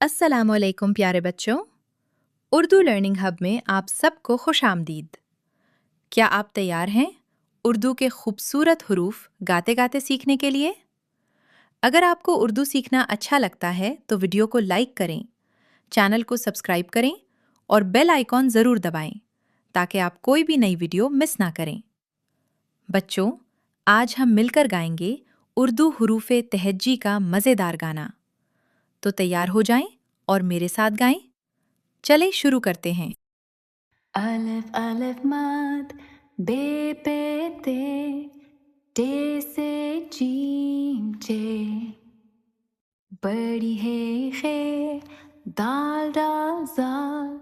अस्सलाम वालेकुम प्यारे बच्चों। उर्दू लर्निंग हब में आप सबको खुश आमदीद। क्या आप तैयार हैं उर्दू के खूबसूरत हरूफ गाते गाते सीखने के लिए? अगर आपको उर्दू सीखना अच्छा लगता है तो वीडियो को लाइक करें, चैनल को सब्सक्राइब करें और बेल आइकॉन ज़रूर दबाएं ताकि आप कोई भी नई वीडियो मिस ना करें। बच्चों, आज हम मिलकर गाएंगे उर्दू हरूफे तहज्जी का मज़ेदार गाना। तो तैयार हो जाएं और मेरे साथ गाएं। चलें शुरू करते हैं। अलिफ अलिफ मद, बे पे ते, टे से जीम चे, बड़ी है खे, दाल डाल जाल,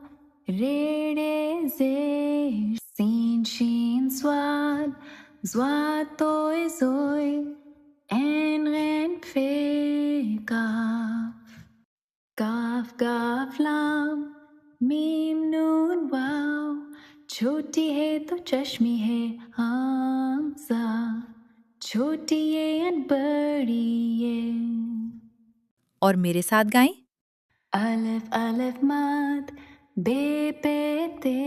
रेड़े जेर, सीन शीन स्वाद, स्वाद तोय जोय, एन गैन फे काफ, काफ काफ लाम, मीम नून वाव, छोटी है तो चश्मी है हमजा, छोटी ये अन बड़ी ये। और मेरे साथ गाएं। अलिफ अलिफ मद, बे पे ते,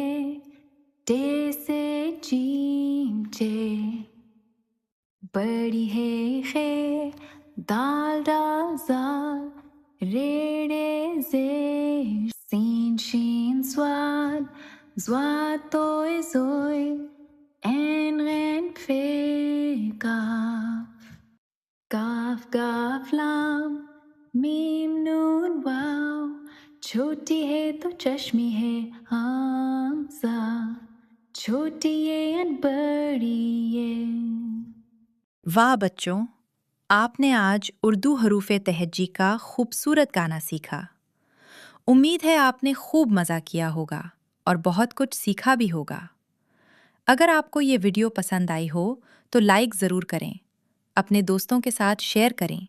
टे से जीम चे, बड़ी है खे, दाल डाल जाल, रेड़े जेर, सीन शीन स्वाद, स्वाद तोय जोय, एन गैन फे काफ, काफ काफ लाम, मीम नून वाव, छोटी है तो चश्मी है हमजा, छोटी ये अन बड़ी ये। वाह बच्चों, आपने आज उर्दू हरूफे तहज्जी का खूबसूरत गाना सीखा। उम्मीद है आपने खूब मज़ा किया होगा और बहुत कुछ सीखा भी होगा। अगर आपको ये वीडियो पसंद आई हो तो लाइक ज़रूर करें, अपने दोस्तों के साथ शेयर करें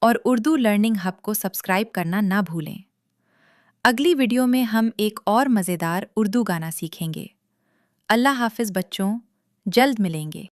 और उर्दू लर्निंग हब को सब्सक्राइब करना ना भूलें। अगली वीडियो में हम एक और मज़ेदार उर्दू गाना सीखेंगे। अल्लाह हाफ़िज़ बच्चों, जल्द मिलेंगे।